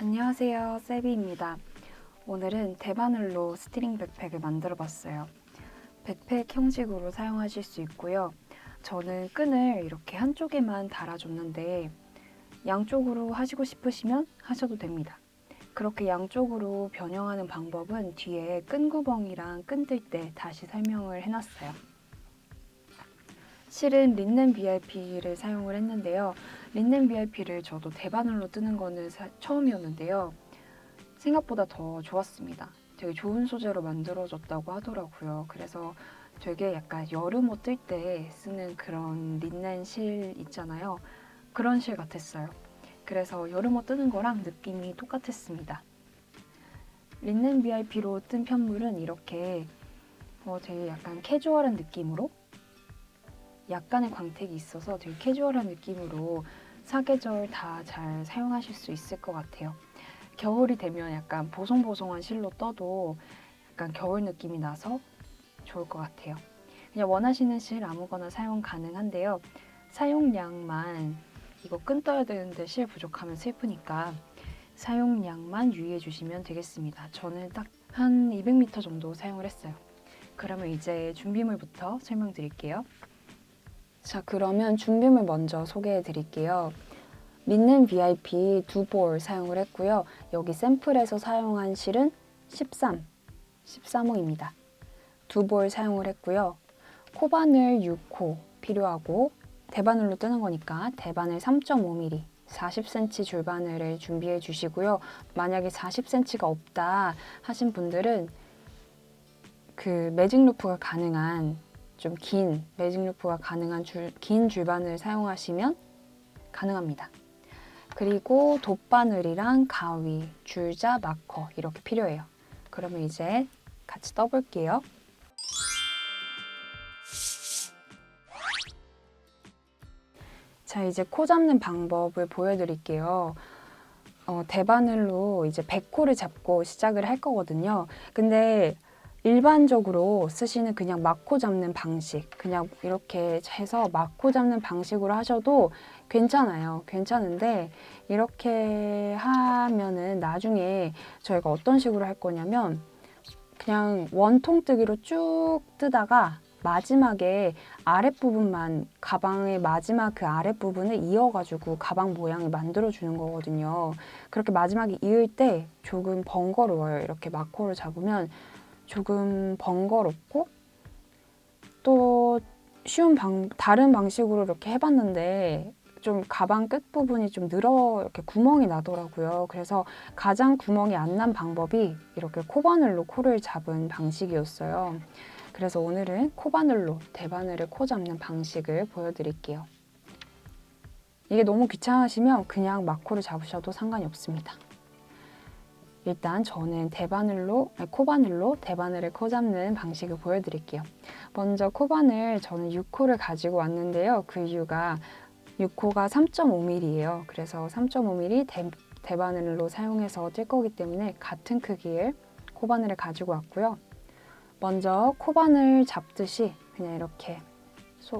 안녕하세요, 세비입니다. 오늘은 대바늘로 스트링 백팩을 만들어 봤어요. 백팩 형식으로 사용하실 수 있고요. 저는 끈을 이렇게 한쪽에만 달아줬는데 양쪽으로 하시고 싶으시면 하셔도 됩니다. 그렇게 양쪽으로 변형하는 방법은 뒤에 끈 구멍이랑 끈 뜰 때 다시 설명을 해놨어요. 실은 린넨 BRP를 사용을 했는데요. 린넨 BRP를 저도 대바늘로 뜨는 거는 처음이었는데요. 생각보다 더 좋았습니다. 되게 좋은 소재로 만들어졌다고 하더라고요. 그래서 되게 약간 여름 옷 뜰 때 쓰는 그런 린넨 실 있잖아요. 그런 실 같았어요. 그래서 여름 옷 뜨는 거랑 느낌이 똑같았습니다. 린넨 BRP로 뜬 편물은 이렇게 되게 약간 캐주얼한 느낌으로 약간의 광택이 있어서 되게 캐주얼한 느낌으로 사계절 다 잘 사용하실 수 있을 것 같아요. 겨울이 되면 약간 보송보송한 실로 떠도 약간 겨울 느낌이 나서 좋을 것 같아요. 그냥 원하시는 실 아무거나 사용 가능한데요. 사용량만 이거 끈 떠야 되는데 실 부족하면 슬프니까 사용량만 유의해 주시면 되겠습니다. 저는 딱 한 200m 정도 사용을 했어요. 그러면 이제 준비물부터 설명드릴게요. 자, 그러면 준비물 먼저 소개해 드릴게요. 린넨 VIP 2볼 사용을 했고요. 여기 샘플에서 사용한 실은 13호입니다. 2볼 사용을 했고요. 코바늘 6호 필요하고 대바늘로 뜨는 거니까 대바늘 3.5mm 40cm 줄바늘을 준비해 주시고요. 만약에 40cm가 없다 하신 분들은 그 매직 루프가 가능한 좀 긴 매직 루프가 가능한 긴 줄바늘 사용하시면 가능합니다. 그리고 돗바늘이랑 가위, 줄자, 마커 이렇게 필요해요. 그러면 이제 같이 떠볼게요. 자, 이제 코 잡는 방법을 보여드릴게요. 대바늘로 이제 100코를 잡고 시작을 할 거거든요. 근데 일반적으로 쓰시는 그냥 막코 잡는 방식, 그냥 이렇게 해서 막코 잡는 방식으로 하셔도 괜찮아요. 괜찮은데 이렇게 하면은 나중에 저희가 어떤 식으로 할 거냐면 그냥 원통뜨기로 쭉 뜨다가 마지막에 아랫부분만 가방의 마지막 그 아랫부분을 이어가지고 가방 모양을 만들어주는 거거든요. 그렇게 마지막에 이을 때 조금 번거로워요. 이렇게 마코를 잡으면 조금 번거롭고 또 쉬운 다른 방식으로 이렇게 해봤는데 좀 가방 끝부분이 좀 이렇게 구멍이 나더라고요. 그래서 가장 구멍이 안 난 방법이 이렇게 코바늘로 코를 잡은 방식이었어요. 그래서 오늘은 코바늘로 대바늘을 코 잡는 방식을 보여드릴게요. 이게 너무 귀찮으시면 그냥 막코를 잡으셔도 상관이 없습니다. 일단 저는 코바늘로 대바늘을 코 잡는 방식을 보여드릴게요. 먼저 코바늘 저는 6호를 가지고 왔는데요. 그 이유가 6호가 3.5mm예요. 그래서 3.5mm 대바늘로 사용해서 뜰 거기 때문에 같은 크기의 코바늘을 가지고 왔고요. 먼저 코바늘 잡듯이 그냥 이렇게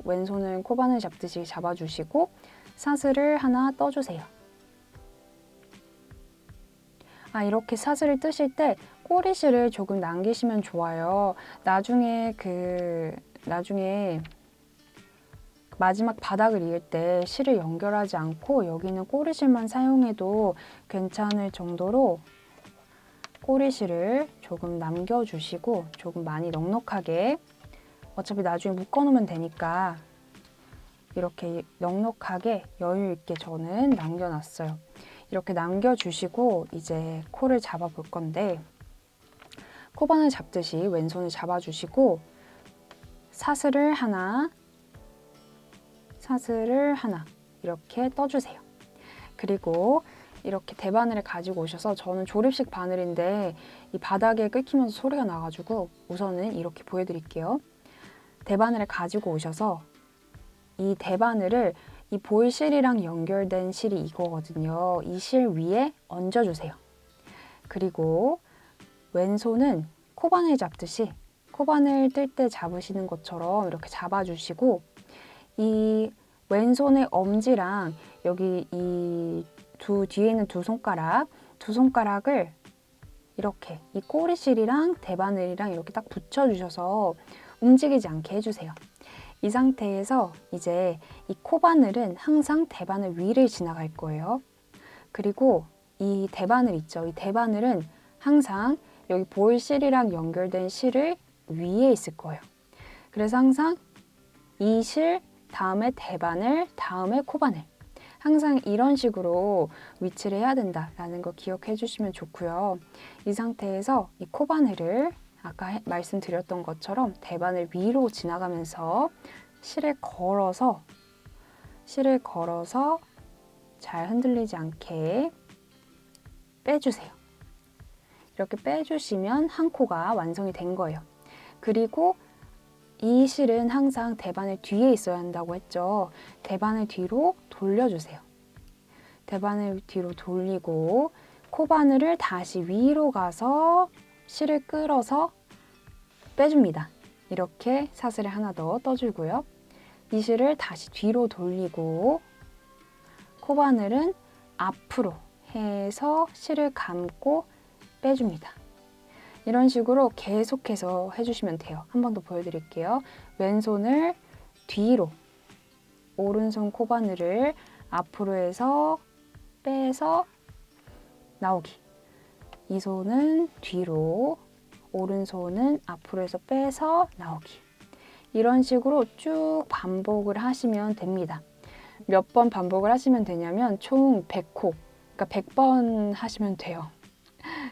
왼손은 코바늘 잡듯이 잡아주시고 사슬을 하나 떠주세요. 이렇게 사슬을 뜨실 때 꼬리실을 조금 남기시면 좋아요. 나중에 마지막 바닥을 이을 때 실을 연결하지 않고 여기는 꼬리실만 사용해도 괜찮을 정도로 꼬리실을 조금 남겨주시고 조금 많이 넉넉하게 어차피 나중에 묶어놓으면 되니까 이렇게 넉넉하게 여유 있게 저는 남겨놨어요. 이렇게 남겨주시고 이제 코를 잡아 볼 건데 코바늘 잡듯이 왼손을 잡아주시고 사슬을 하나 이렇게 떠주세요. 그리고 이렇게 대바늘을 가지고 오셔서 저는 조립식 바늘인데 이 바닥에 끓이면서 소리가 나가지고 우선은 이렇게 보여드릴게요. 대바늘을 가지고 오셔서 이 대바늘을 이 보일 실이랑 연결된 실이 이거거든요. 이 실 위에 얹어주세요. 그리고 왼손은 코바늘 잡듯이 코바늘 뜰 때 잡으시는 것처럼 이렇게 잡아주시고 이 왼손의 엄지랑 여기 이 뒤에 있는 두 손가락 두 손가락을 이렇게 이 꼬리실이랑 대바늘이랑 이렇게 딱 붙여주셔서 움직이지 않게 해주세요. 이 상태에서 이제 이 코바늘은 항상 대바늘 위를 지나갈 거예요. 그리고 이 대바늘 있죠? 이 대바늘은 항상 여기 볼실이랑 연결된 실을 위에 있을 거예요. 그래서 항상 이 실, 다음에 대바늘, 다음에 코바늘. 항상 이런 식으로 위치를 해야 된다라는 거 기억해 주시면 좋고요. 이 상태에서 이 코바늘을 아까 말씀드렸던 것처럼 대바늘 위로 지나가면서 실을 걸어서 잘 흔들리지 않게 빼주세요. 이렇게 빼주시면 한 코가 완성이 된 거예요. 그리고 이 실은 항상 대바늘 뒤에 있어야 한다고 했죠. 대바늘 뒤로 돌려주세요. 대바늘 뒤로 돌리고 코바늘을 다시 위로 가서 실을 끌어서 빼줍니다. 이렇게 사슬을 하나 더 떠주고요. 이 실을 다시 뒤로 돌리고 코바늘은 앞으로 해서 실을 감고 빼줍니다. 이런 식으로 계속해서 해주시면 돼요. 한 번 더 보여드릴게요. 왼손을 뒤로, 오른손 코바늘을 앞으로 해서 빼서 나오기. 이 손은 뒤로, 오른손은 앞으로 해서 빼서 나오기. 이런 식으로 쭉 반복을 하시면 됩니다. 몇 번 반복을 하시면 되냐면 총 100코, 그러니까 100번 하시면 돼요.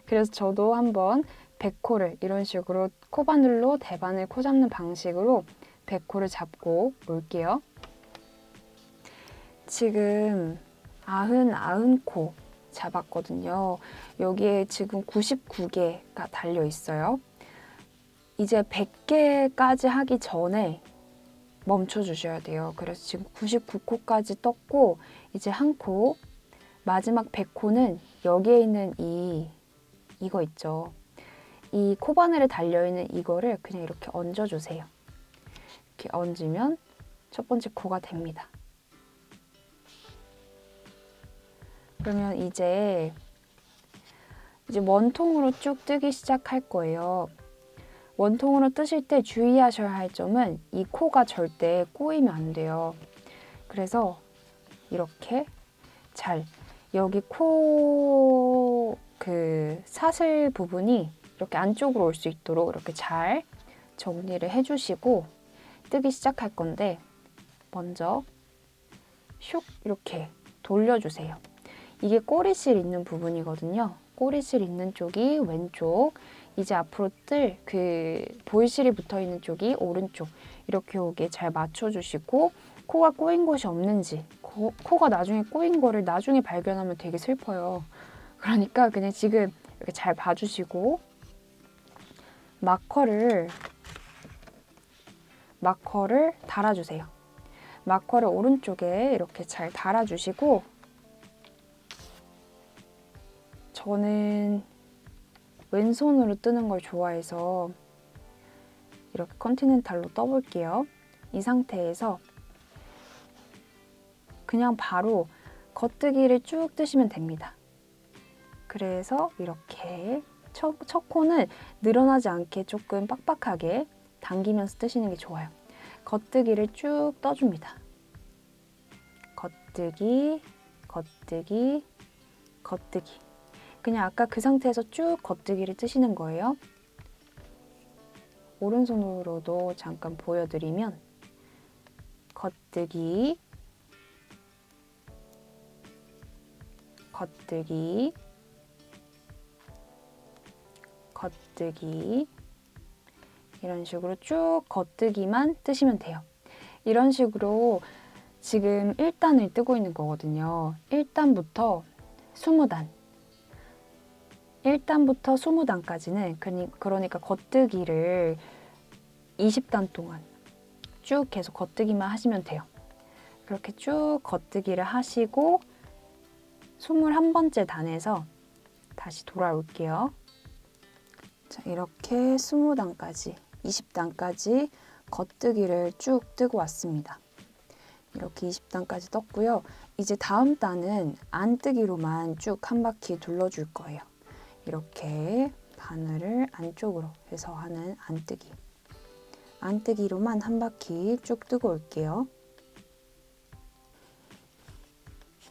그래서 저도 한번 100코를 이런 식으로 코바늘로 대바늘 코 잡는 방식으로 100코를 잡고 올게요. 지금 90코 잡았거든요. 여기에 지금 99개가 달려 있어요. 이제 100개까지 하기 전에 멈춰 주셔야 돼요. 그래서 지금 99코까지 떴고 이제 한 코, 마지막 100코는 여기에 있는 이거 있죠. 이 코바늘에 달려있는 이거를 그냥 이렇게 얹어주세요. 이렇게 얹으면 첫 번째 코가 됩니다. 그러면 이제 원통으로 쭉 뜨기 시작할 거예요. 원통으로 뜨실 때 주의하셔야 할 점은 이 코가 절대 꼬이면 안 돼요. 그래서 이렇게 잘 여기 코 사슬 부분이 이렇게 안쪽으로 올 수 있도록 이렇게 잘 정리를 해주시고 뜨기 시작할 건데 먼저 슉 이렇게 돌려주세요. 이게 꼬리실 있는 부분이거든요. 꼬리실 있는 쪽이 왼쪽, 이제 앞으로 뜰 볼실이 붙어있는 쪽이 오른쪽 이렇게 오게 잘 맞춰주시고 코가 꼬인 곳이 없는지 코가 나중에 꼬인 거를 나중에 발견하면 되게 슬퍼요. 그러니까 그냥 지금 이렇게 잘 봐주시고 마커를 달아주세요. 마커를 오른쪽에 이렇게 잘 달아주시고 저는 왼손으로 뜨는 걸 좋아해서 이렇게 컨티넨탈로 떠볼게요. 이 상태에서 그냥 바로 겉뜨기를 쭉 뜨시면 됩니다. 그래서 이렇게 첫 코는 늘어나지 않게 조금 빡빡하게 당기면서 뜨시는 게 좋아요. 겉뜨기를 쭉 떠줍니다. 겉뜨기, 겉뜨기, 겉뜨기. 그냥 아까 그 상태에서 쭉 겉뜨기를 뜨시는 거예요. 오른손으로도 잠깐 보여드리면 겉뜨기, 겉뜨기, 겉뜨기 이런 식으로 쭉 겉뜨기만 뜨시면 돼요. 이런 식으로 지금 1단을 뜨고 있는 거거든요. 1단부터 20단 1단부터 20단까지는 그러니까 겉뜨기를 20단 동안 쭉 계속 겉뜨기만 하시면 돼요. 그렇게 쭉 겉뜨기를 하시고 21번째 단에서 다시 돌아올게요. 자, 이렇게 20단까지, 20단까지 겉뜨기를 쭉 뜨고 왔습니다. 이렇게 20단까지 떴고요. 이제 다음 단은 안뜨기로만 쭉 한 바퀴 둘러줄 거예요. 이렇게 바늘을 안쪽으로 해서 하는 안뜨기. 안뜨기로만 한 바퀴 쭉 뜨고 올게요.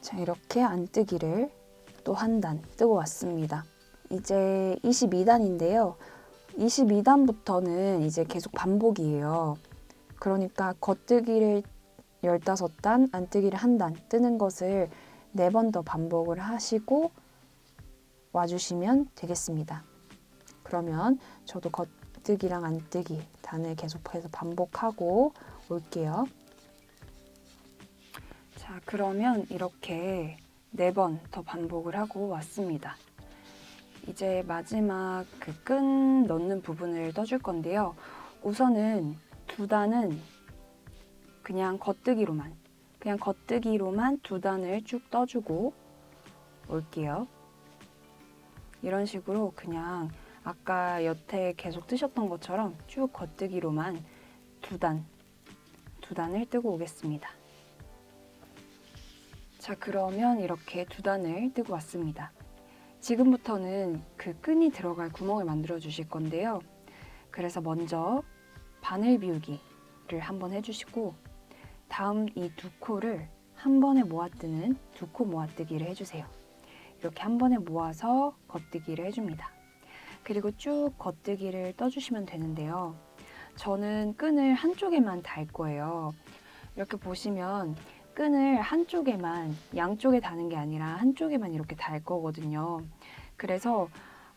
자, 이렇게 안뜨기를 또 한 단 뜨고 왔습니다. 이제 22단인데요. 22단부터는 이제 계속 반복이에요. 그러니까 겉뜨기를 15단, 안뜨기를 한 단 뜨는 것을 4번 더 반복을 하시고 와주시면 되겠습니다. 그러면 저도 겉뜨기랑 안뜨기 단을 계속해서 반복하고 올게요. 자, 그러면 이렇게 4번 더 반복을 하고 왔습니다. 이제 마지막 그 끈 넣는 부분을 떠줄 건데요. 우선은 2단은 그냥 겉뜨기로만 2단을 쭉 떠주고 올게요. 이런 식으로 그냥 아까 여태 계속 뜨셨던 것처럼 쭉 겉뜨기로만 2단을 뜨고 오겠습니다. 자, 그러면 이렇게 2단을 뜨고 왔습니다. 지금부터는 그 끈이 들어갈 구멍을 만들어 주실 건데요. 그래서 먼저 바늘 비우기를 한번 해주시고 다음 이 2코를 한 번에 모아뜨는 2코 모아뜨기를 해주세요. 이렇게 한 번에 모아서 겉뜨기를 해줍니다. 그리고 쭉 겉뜨기를 떠주시면 되는데요. 저는 끈을 한쪽에만 달 거예요. 이렇게 보시면 끈을 한쪽에만, 양쪽에 다는 게 아니라 한쪽에만 이렇게 달 거거든요. 그래서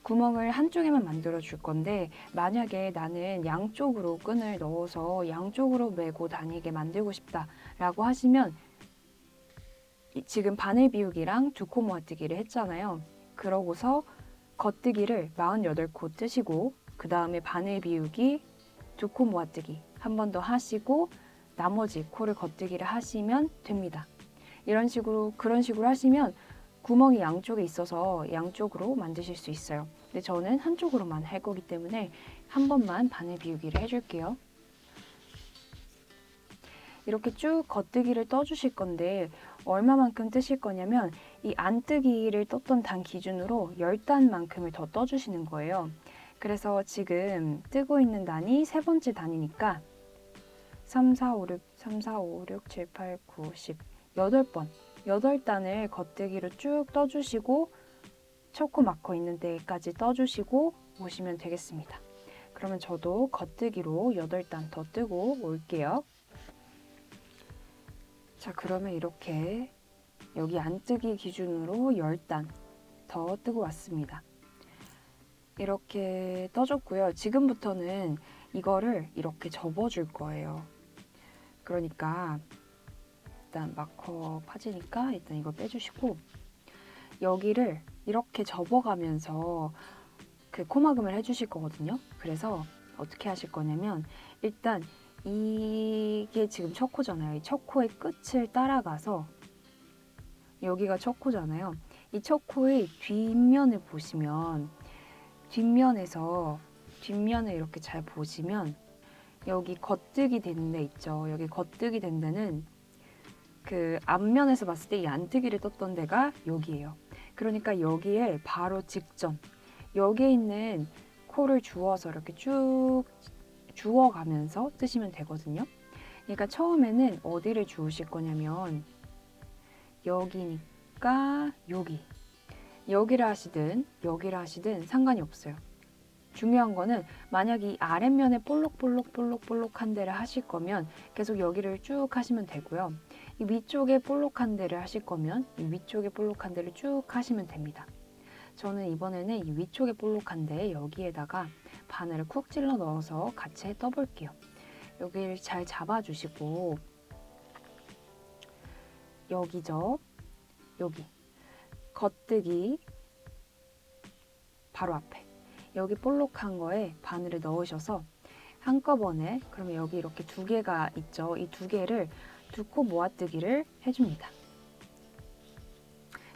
구멍을 한쪽에만 만들어 줄 건데 만약에 나는 양쪽으로 끈을 넣어서 양쪽으로 메고 다니게 만들고 싶다라고 하시면 지금 바늘 비우기랑 2코 모아뜨기를 했잖아요. 그러고서 겉뜨기를 48코 뜨시고 그 다음에 바늘 비우기, 2코 모아뜨기 한 번 더 하시고 나머지 코를 겉뜨기를 하시면 됩니다. 그런 식으로 하시면 구멍이 양쪽에 있어서 양쪽으로 만드실 수 있어요. 근데 저는 한쪽으로만 할 거기 때문에 한 번만 바늘 비우기를 해줄게요. 이렇게 쭉 겉뜨기를 떠주실 건데 얼마만큼 뜨실 거냐면 이 안뜨기를 떴던 단 기준으로 10단만큼을 더 떠주시는 거예요. 그래서 지금 뜨고 있는 단이 3번째 단이니까 3, 4, 5, 6, 7, 8, 9, 10, 8번 8단을 겉뜨기로 쭉 떠주시고 첫 코 마커 있는 데까지 떠주시고 오시면 되겠습니다. 그러면 저도 겉뜨기로 8단 더 뜨고 올게요. 자, 그러면 이렇게 여기 안뜨기 기준으로 10단 더 뜨고 왔습니다. 이렇게 떠줬고요. 지금부터는 이거를 이렇게 접어줄 거예요. 그러니까 일단 마커 파지니까 일단 이걸 빼주시고 여기를 이렇게 접어가면서 그 코막음을 해주실 거거든요. 그래서 어떻게 하실 거냐면 일단 이게 지금 첫 코잖아요. 이 첫 코의 끝을 따라가서 여기가 첫 코잖아요. 이 첫 코의 뒷면을 보시면 뒷면을 이렇게 잘 보시면 여기 겉뜨기 된 데 있죠. 여기 겉뜨기 된 데는 그 앞면에서 봤을 때 이 안뜨기를 떴던 데가 여기예요. 그러니까 여기에 바로 직전 여기에 있는 코를 주워서 이렇게 쭉 주워가면서 뜨시면 되거든요. 그러니까 처음에는 어디를 주우실 거냐면 여기니까 여기를 하시든 상관이 없어요. 중요한 거는 만약 이 아랫면에 볼록한 데를 하실 거면 계속 여기를 쭉 하시면 되고요. 이 위쪽에 볼록한 데를 하실 거면 이 위쪽에 볼록한 데를 쭉 하시면 됩니다. 저는 이번에는 이 위쪽에 볼록한 데 여기에다가 바늘을 쿡 찔러 넣어서 같이 떠볼게요. 여기를 잘 잡아주시고 여기죠. 여기 겉뜨기 바로 앞에 여기 볼록한 거에 바늘을 넣으셔서 한꺼번에 그러면 여기 이렇게 2개가 있죠. 이 2개를 2코 모아뜨기를 해줍니다.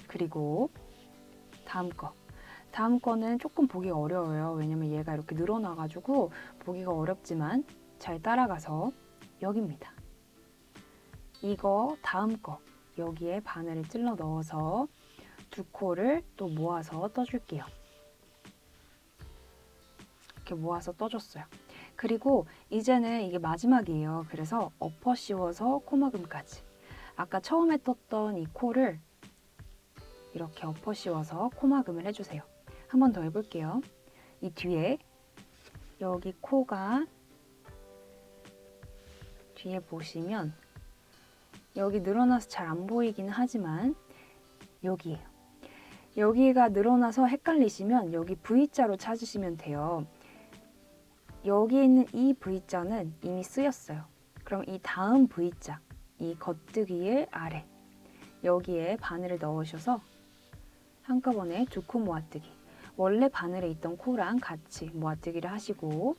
그리고 다음 거는 조금 보기가 어려워요. 왜냐면 얘가 이렇게 늘어나가지고 보기가 어렵지만 잘 따라가서 여기입니다. 이거 다음 거 여기에 바늘을 찔러 넣어서 두 코를 또 모아서 떠줄게요. 이렇게 모아서 떠줬어요. 그리고 이제는 이게 마지막이에요. 그래서 엎어 씌워서 코막음까지. 아까 처음에 떴던 이 코를 이렇게 엎어 씌워서 코막음을 해주세요. 한 번 더 해볼게요. 이 뒤에 여기 코가 뒤에 보시면 여기 늘어나서 잘 안 보이긴 하지만 여기에요. 여기가 늘어나서 헷갈리시면 여기 V자로 찾으시면 돼요. 여기 있는 이 V자는 이미 쓰였어요. 그럼 이 다음 V자, 이 겉뜨기의 아래 여기에 바늘을 넣으셔서 한꺼번에 두 코 모아뜨기. 원래 바늘에 있던 코랑 같이 모아뜨기를 하시고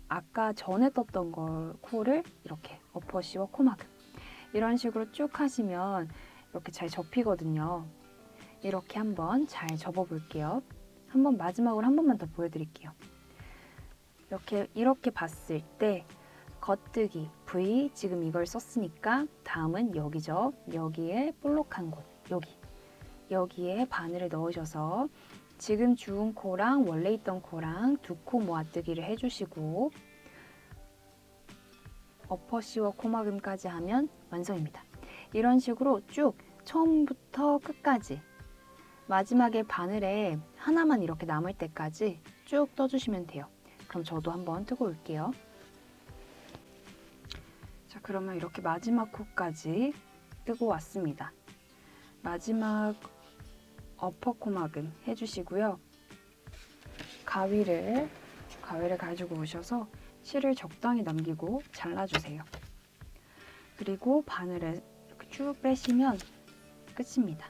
아까 전에 떴던 코를 이렇게 엎어 씌워 코막음. 이런 식으로 쭉 하시면 이렇게 잘 접히거든요. 이렇게 한번 잘 접어볼게요. 한번 마지막으로 한 번만 더 보여드릴게요. 이렇게 봤을 때 겉뜨기, V, 지금 이걸 썼으니까 다음은 여기죠. 여기에 볼록한 곳, 여기에 바늘을 넣으셔서 지금 주운 코랑 원래 있던 코랑 두 코 모아뜨기를 해주시고 엎어 씌워 코막음까지 하면 완성입니다. 이런 식으로 쭉 처음부터 끝까지 마지막에 바늘에 하나만 이렇게 남을 때까지 쭉 떠주시면 돼요. 그럼 저도 한번 뜨고 올게요. 자, 그러면 이렇게 마지막 코까지 뜨고 왔습니다. 마지막 엎어 코막음 해주시고요. 가위를 가지고 오셔서 실을 적당히 남기고 잘라주세요. 그리고 바늘을 이렇게 쭉 빼시면 끝입니다.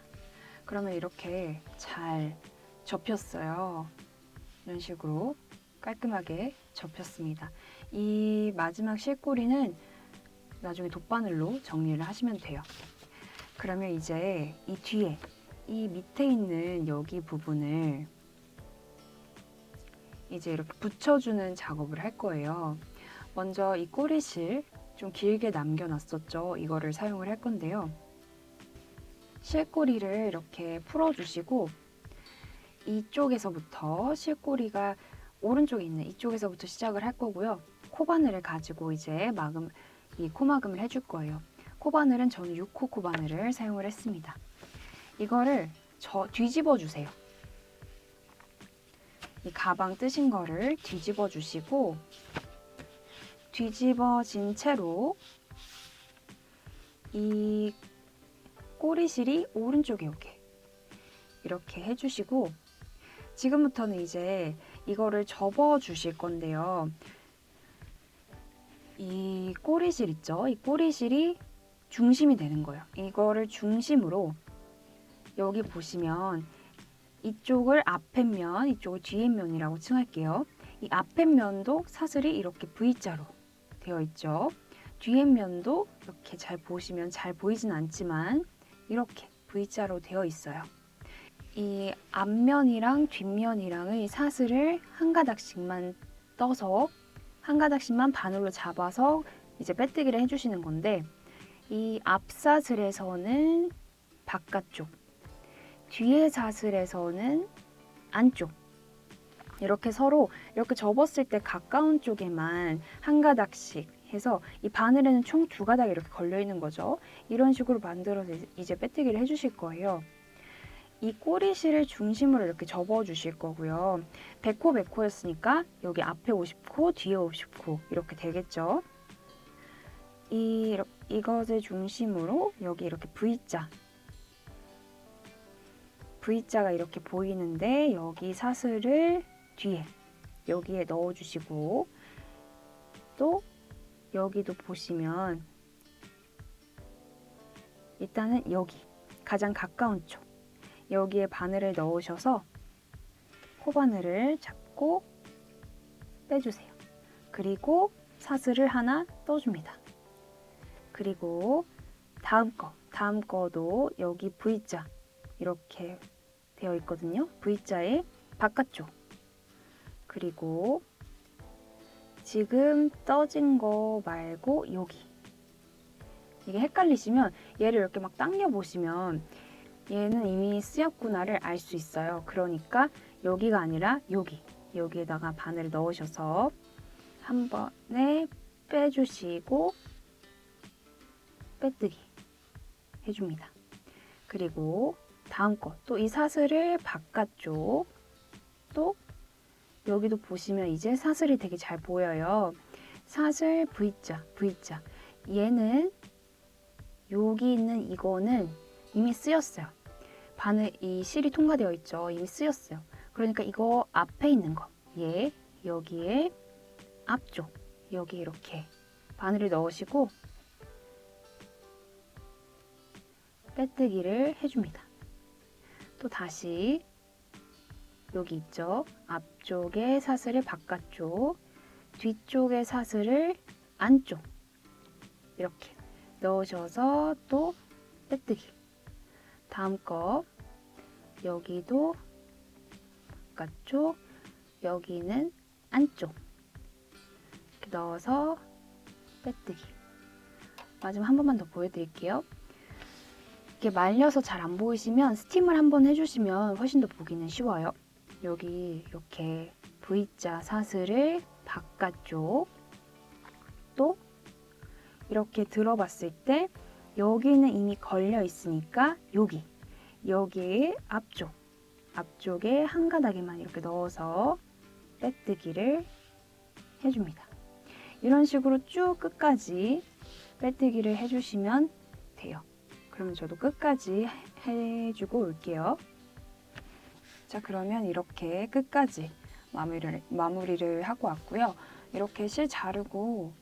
그러면 이렇게 잘 접혔어요. 이런 식으로 깔끔하게 접혔습니다. 이 마지막 실꼬리는 나중에 돗바늘로 정리를 하시면 돼요. 그러면 이제 이 뒤에 이 밑에 있는 여기 부분을 이제 이렇게 붙여주는 작업을 할 거예요. 먼저 이 꼬리실 좀 길게 남겨놨었죠. 이거를 사용을 할 건데요. 실꼬리를 이렇게 풀어주시고 이쪽에서부터 실꼬리가 오른쪽에 있는 이쪽에서부터 시작을 할 거고요. 코바늘을 가지고 이제 이 코막음을 해줄 거예요. 코바늘은 저는 6호 코바늘을 사용을 했습니다. 이거를 뒤집어 주세요. 이 가방 뜨신 거를 뒤집어 주시고 뒤집어진 채로 이 꼬리실이 오른쪽에 오게 이렇게 해주시고 지금부터는 이제 이거를 접어 주실 건데요. 이 꼬리실 있죠? 이 꼬리실이 중심이 되는 거예요. 이거를 중심으로 여기 보시면 이쪽을 앞에 면, 이쪽을 뒤에 면이라고 칭할게요. 이 앞에 면도 사슬이 이렇게 V자로 되어 있죠. 뒤에 면도 이렇게 잘 보시면 잘 보이진 않지만 이렇게 V자로 되어 있어요. 이 앞면이랑 뒷면이랑의 사슬을 한 가닥씩만 떠서 한 가닥씩만 바늘로 잡아서 이제 빼뜨기를 해주시는 건데 이 앞사슬에서는 바깥쪽, 뒤에 사슬에서는 안쪽 이렇게 서로 이렇게 접었을 때 가까운 쪽에만 한 가닥씩 해서 이 바늘에는 총 2가닥 이렇게 걸려 있는 거죠. 이런 식으로 만들어서 이제 빼뜨기를 해주실 거예요. 이 꼬리실을 중심으로 이렇게 접어 주실 거고요. 100코 100코였으니까 여기 앞에 50코, 뒤에 50코 이렇게 되겠죠. 이것을 중심으로 여기 이렇게 V자가 이렇게 보이는데 여기 사슬을 뒤에 여기에 넣어 주시고 또 여기도 보시면 일단은 여기 가장 가까운 쪽 여기에 바늘을 넣으셔서 코바늘을 잡고 빼주세요. 그리고 사슬을 하나 떠줍니다. 그리고 다음 거도 여기 V자 이렇게 되어 있거든요. V자의 바깥쪽 그리고 지금 떠진 거 말고 여기 이게 헷갈리시면 얘를 이렇게 막 당겨 보시면 얘는 이미 쓰였구나를 알 수 있어요. 그러니까 여기가 아니라 여기에다가 바늘을 넣으셔서 한 번에 빼주시고 빼뜨기 해줍니다. 그리고 다음 거 또 이 사슬을 바깥쪽 또 여기도 보시면 이제 사슬이 되게 잘 보여요. 사슬 V자 얘는 여기 있는 이거는 이미 쓰였어요. 바늘 이 실이 통과되어 있죠. 이미 쓰였어요. 그러니까 이거 앞에 있는 거 얘 여기에 앞쪽 여기 이렇게 바늘을 넣으시고 빼뜨기를 해줍니다. 또 다시 여기 있죠. 앞쪽에 사슬을 바깥쪽, 뒤쪽에 사슬을 안쪽 이렇게 넣으셔서 또 빼뜨기. 다음 거 여기도 바깥쪽, 여기는 안쪽 이렇게 넣어서 빼뜨기. 마지막 한 번만 더 보여드릴게요. 이렇게 말려서 잘 안 보이시면 스팀을 한번 해주시면 훨씬 더 보기는 쉬워요. 여기 이렇게 V자 사슬을 바깥쪽 또 이렇게 들어봤을 때 여기는 이미 걸려 있으니까 여기에 앞쪽에 한 가닥에만 이렇게 넣어서 빼뜨기를 해줍니다. 이런 식으로 쭉 끝까지 빼뜨기를 해주시면 돼요. 그러면 저도 끝까지 해주고 올게요. 자, 그러면 이렇게 끝까지 마무리를 하고 왔고요. 이렇게 실 자르고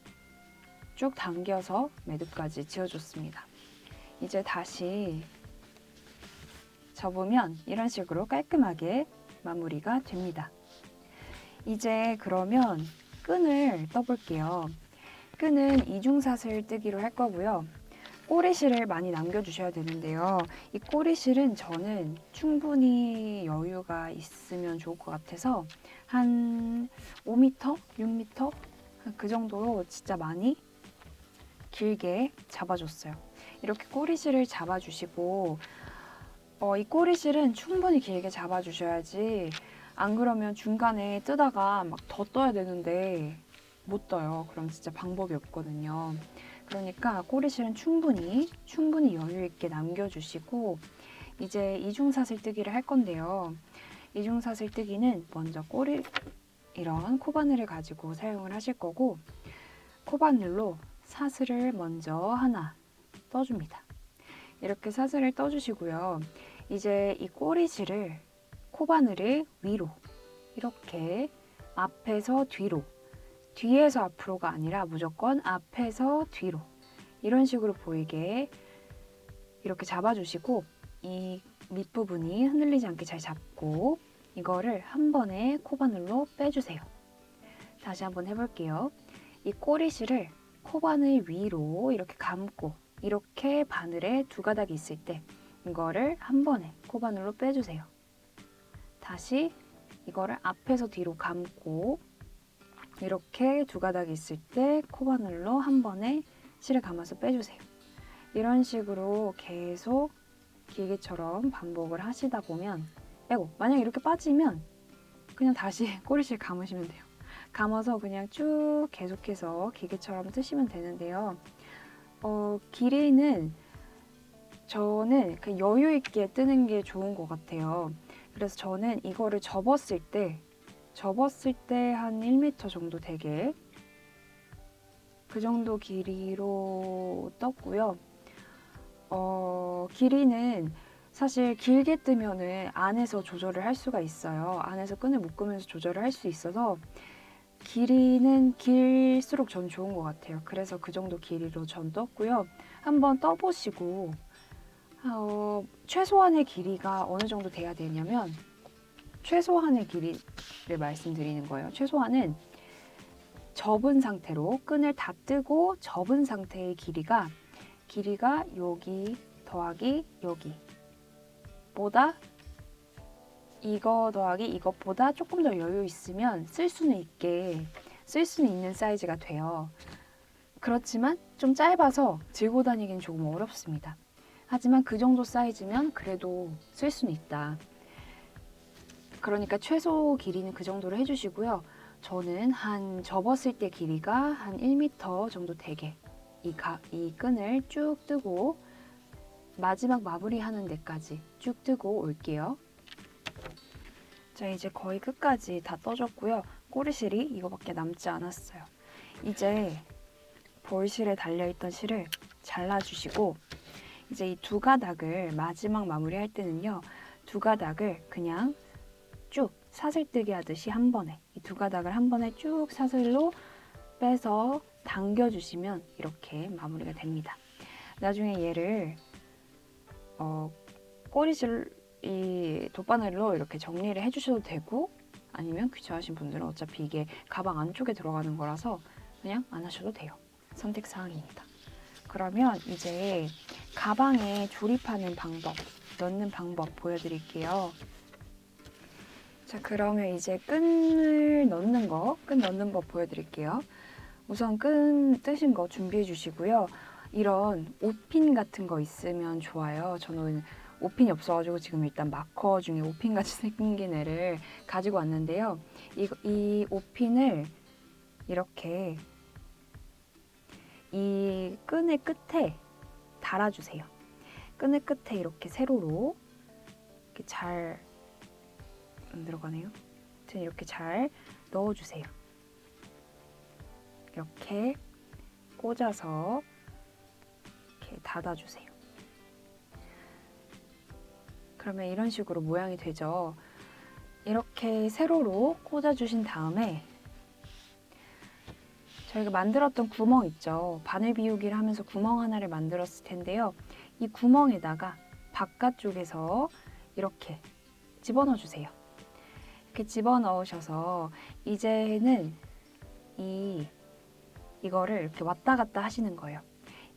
쭉 당겨서 매듭까지 지어줬습니다. 이제 다시 접으면 이런 식으로 깔끔하게 마무리가 됩니다. 이제 그러면 끈을 떠볼게요. 끈은 이중사슬 뜨기로 할 거고요. 꼬리실을 많이 남겨주셔야 되는데요. 이 꼬리실은 저는 충분히 여유가 있으면 좋을 것 같아서 한 5m, 6m 그 정도로 진짜 많이 길게 잡아줬어요. 이렇게 꼬리실을 잡아주시고 이 꼬리실은 충분히 길게 잡아주셔야지 안 그러면 중간에 뜨다가 막 더 떠야 되는데 못 떠요. 그럼 진짜 방법이 없거든요. 그러니까 꼬리실은 충분히 여유 있게 남겨주시고 이제 이중사슬 뜨기를 할 건데요. 이중사슬 뜨기는 먼저 이런 코바늘을 가지고 사용을 하실 거고 코바늘로 사슬을 먼저 하나 떠줍니다. 이렇게 사슬을 떠주시고요. 이제 이 꼬리실을 코바늘을 위로 이렇게 앞에서 뒤로 뒤에서 앞으로가 아니라 무조건 앞에서 뒤로 이런 식으로 보이게 이렇게 잡아주시고 이 밑부분이 흔들리지 않게 잘 잡고 이거를 한 번에 코바늘로 빼주세요. 다시 한번 해볼게요. 이 꼬리실을 코바늘 위로 이렇게 감고 이렇게 바늘에 두 가닥이 있을 때 이거를 한 번에 코바늘로 빼주세요. 다시 이거를 앞에서 뒤로 감고 이렇게 두 가닥이 있을 때 코바늘로 한 번에 실을 감아서 빼주세요. 이런 식으로 계속 기계처럼 반복을 하시다 보면 만약에 이렇게 빠지면 그냥 다시 꼬리실 감으시면 돼요. 감아서 그냥 쭉 계속해서 기계처럼 뜨시면 되는데요. 길이는 저는 그 여유 있게 뜨는 게 좋은 것 같아요. 그래서 저는 이거를 접었을 때 한 1m 정도 되게 그 정도 길이로 떴고요. 길이는 사실 길게 뜨면은 안에서 조절을 할 수가 있어요. 안에서 끈을 묶으면서 조절을 할 수 있어서 길이는 길수록 전 좋은 것 같아요. 그래서 그 정도 길이로 전 떴고요. 한번 떠보시고 최소한의 길이가 어느 정도 돼야 되냐면 최소한의 길이를 말씀드리는 거예요. 최소한은 접은 상태로 끈을 다 뜨고 접은 상태의 길이가 여기 더하기 여기 보다 이거 더하기 이것보다 조금 더 여유 있으면 쓸 수는 있는 사이즈가 돼요. 그렇지만 좀 짧아서 들고 다니기는 조금 어렵습니다. 하지만 그 정도 사이즈면 그래도 쓸 수는 있다. 그러니까 최소 길이는 그 정도로 해주시고요. 저는 한 접었을 때 길이가 한 1m 정도 되게 이 끈을 쭉 뜨고 마지막 마무리하는 데까지 쭉 뜨고 올게요. 자, 이제 거의 끝까지 다 떠줬고요. 꼬리실이 이거밖에 남지 않았어요. 이제 볼실에 달려있던 실을 잘라주시고 이제 이 두 가닥을 마지막 마무리할 때는요. 두 가닥을 그냥 쭉 사슬뜨기 하듯이 한 번에 이 두 가닥을 한 번에 쭉 사슬로 빼서 당겨주시면 이렇게 마무리가 됩니다. 나중에 얘를 꼬리실 이 돗바늘로 이렇게 정리를 해주셔도 되고 아니면 귀찮으신 분들은 어차피 이게 가방 안쪽에 들어가는 거라서 그냥 안 하셔도 돼요. 선택사항입니다. 그러면 이제 가방에 조립하는 방법, 넣는 방법 보여드릴게요. 자, 그러면 이제 끈을 넣는 거, 끈 넣는 법 보여드릴게요. 우선 끈 뜨신 거 준비해 주시고요. 이런 옷핀 같은 거 있으면 좋아요. 저는 옷핀이 없어가지고 지금 일단 마커 중에 옷핀 같이 생긴 애를 가지고 왔는데요. 이 옷핀을 이렇게 이 끈의 끝에 달아주세요. 끈의 끝에 이렇게 세로로 이렇게 잘 안 들어가네요. 아무튼 이렇게 잘 넣어주세요. 이렇게 꽂아서 이렇게 닫아주세요. 그러면 이런 식으로 모양이 되죠. 이렇게 세로로 꽂아주신 다음에 저희가 만들었던 구멍 있죠. 바늘 비우기를 하면서 구멍 하나를 만들었을 텐데요. 이 구멍에다가 바깥쪽에서 이렇게 집어넣어 주세요. 이렇게 집어넣으셔서 이제는 이거를 이렇게 왔다 갔다 하시는 거예요.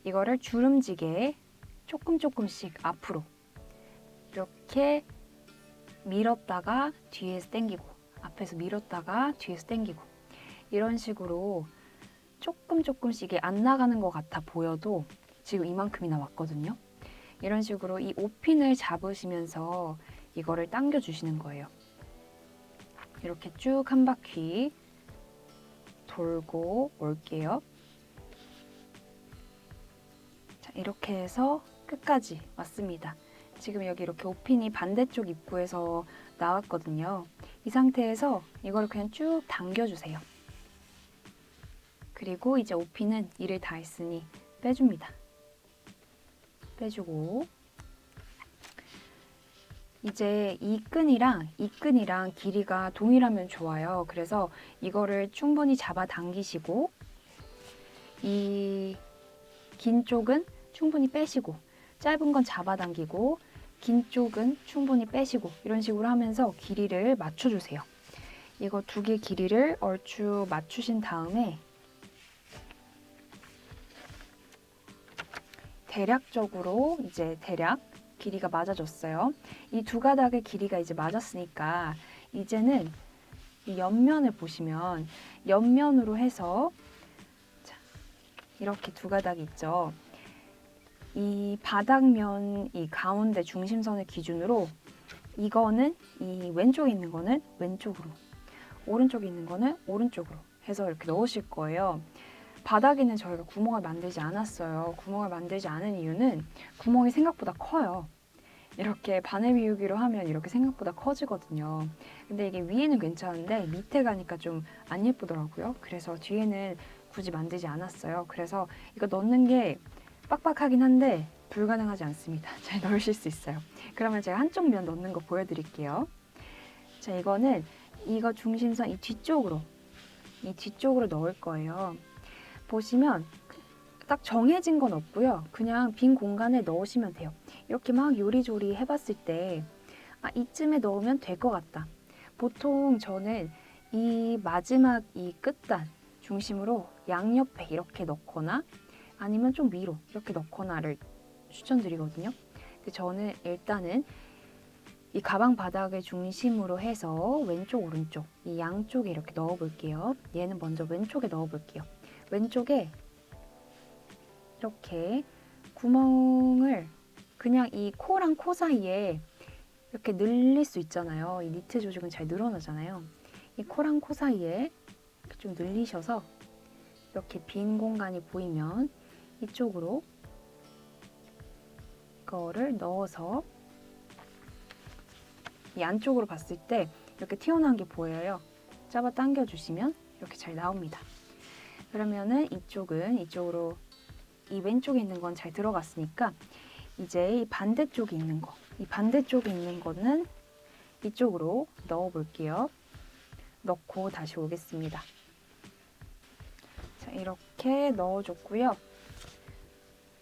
이거를 주름지게 조금씩 앞으로 이렇게 밀었다가 뒤에서 당기고 앞에서 밀었다가 뒤에서 당기고 이런 식으로 조금씩이 안 나가는 것 같아 보여도 지금 이만큼이나 왔거든요. 이런 식으로 이 옷핀을 잡으시면서 이거를 당겨 주시는 거예요. 이렇게 쭉 한 바퀴 돌고 올게요. 자, 이렇게 해서 끝까지 왔습니다. 지금 여기 이렇게 옷핀이 반대쪽 입구에서 나왔거든요. 이 상태에서 이걸 그냥 쭉 당겨주세요. 그리고 이제 옷핀은 일을 다 했으니 빼줍니다. 빼주고 이제 이 끈이랑 길이가 동일하면 좋아요. 그래서 이거를 충분히 잡아 당기시고 이 긴 쪽은 충분히 빼시고 짧은 건 잡아 당기고 긴 쪽은 충분히 빼시고 이런 식으로 하면서 길이를 맞춰주세요. 이거 두 개 길이를 얼추 맞추신 다음에 대략적으로 이제 대략 길이가 맞아졌어요. 이 두 가닥의 길이가 이제 맞았으니까 이제는 이 옆면을 보시면 옆면으로 해서 자, 이렇게 두 가닥이 있죠. 이 바닥면 이 가운데 중심선을 기준으로 이거는 이 왼쪽에 있는 거는 왼쪽으로 오른쪽에 있는 거는 오른쪽으로 해서 이렇게 넣으실 거예요. 바닥에는 저희가 구멍을 만들지 않았어요. 구멍을 만들지 않은 이유는 구멍이 생각보다 커요. 이렇게 바늘 비우기로 하면 이렇게 생각보다 커지거든요. 근데 이게 위에는 괜찮은데 밑에 가니까 좀 안 예쁘더라고요. 그래서 뒤에는 굳이 만들지 않았어요. 그래서 이거 넣는 게 빡빡하긴 한데 불가능하지 않습니다. 잘 넣으실 수 있어요. 그러면 제가 한쪽 면 넣는 거 보여드릴게요. 자, 이거는 이거 중심선 이 뒤쪽으로 넣을 거예요. 보시면 딱 정해진 건 없고요. 그냥 빈 공간에 넣으시면 돼요. 이렇게 막 요리조리 해봤을 때 이쯤에 넣으면 될 것 같다. 보통 저는 이 마지막 이 끝단 중심으로 양옆에 이렇게 넣거나 아니면 좀 위로 이렇게 넣거나를 추천드리거든요. 근데 저는 일단은 이 가방 바닥을 중심으로 해서 왼쪽 오른쪽 이 양쪽에 이렇게 넣어볼게요. 얘는 먼저 왼쪽에 넣어볼게요. 왼쪽에 이렇게 구멍을 그냥 이 코랑 코 사이에 이렇게 늘릴 수 있잖아요. 이 니트 조직은 잘 늘어나잖아요. 이 코랑 코 사이에 이렇게 좀 늘리셔서 이렇게 빈 공간이 보이면 이쪽으로 이거를 넣어서 이 안쪽으로 봤을 때 이렇게 튀어나온 게 보여요. 잡아 당겨 주시면 이렇게 잘 나옵니다. 그러면은 이쪽은 이쪽으로 이 왼쪽에 있는 건 잘 들어갔으니까 이제 이 반대쪽에 있는 거, 이 반대쪽에 있는 거는 이쪽으로 넣어 볼게요. 넣고 다시 오겠습니다. 자, 이렇게 넣어줬고요.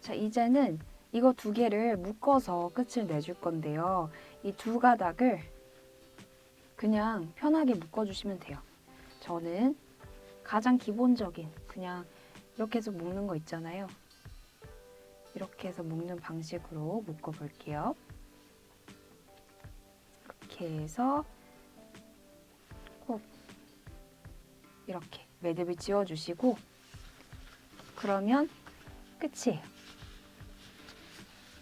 자, 이제는 이거 두 개를 묶어서 끝을 내줄 건데요. 이 두 가닥을 그냥 편하게 묶어주시면 돼요. 저는 가장 기본적인 그냥 이렇게 해서 묶는 거 있잖아요. 이렇게 해서 묶는 방식으로 묶어볼게요. 이렇게 해서 꼭 이렇게 매듭을 지어주시고 그러면 끝이에요.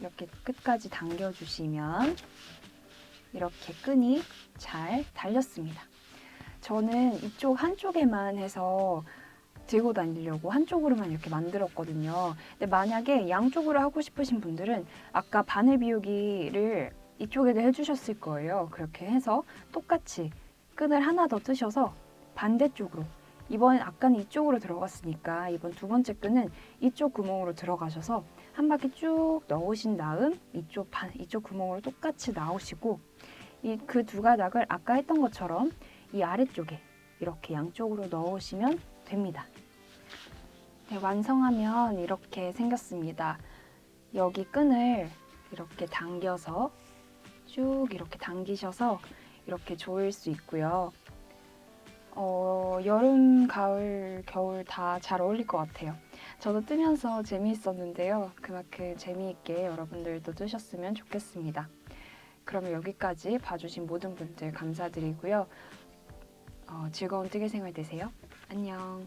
이렇게 끝까지 당겨주시면 이렇게 끈이 잘 달렸습니다. 저는 이쪽 한쪽에만 해서 들고 다니려고 한쪽으로만 이렇게 만들었거든요. 근데 만약에 양쪽으로 하고 싶으신 분들은 아까 바늘 비우기를 이쪽에도 해주셨을 거예요. 그렇게 해서 똑같이 끈을 하나 더 뜨셔서 반대쪽으로 이번엔 아까는 이쪽으로 들어갔으니까 이번 두 번째 끈은 이쪽 구멍으로 들어가셔서 한 바퀴 쭉 넣으신 다음 이쪽 구멍으로 똑같이 나오시고 이 그 두 가닥을 아까 했던 것처럼 이 아래쪽에 이렇게 양쪽으로 넣으시면 됩니다. 네, 완성하면 이렇게 생겼습니다. 여기 끈을 이렇게 당겨서 쭉 이렇게 당기셔서 이렇게 조일 수 있고요. 여름, 가을, 겨울 다 잘 어울릴 것 같아요. 저도 뜨면서 재미있었는데요. 그만큼 재미있게 여러분들도 뜨셨으면 좋겠습니다. 그러면 여기까지 봐주신 모든 분들 감사드리고요. 즐거운 뜨개 생활 되세요. 안녕.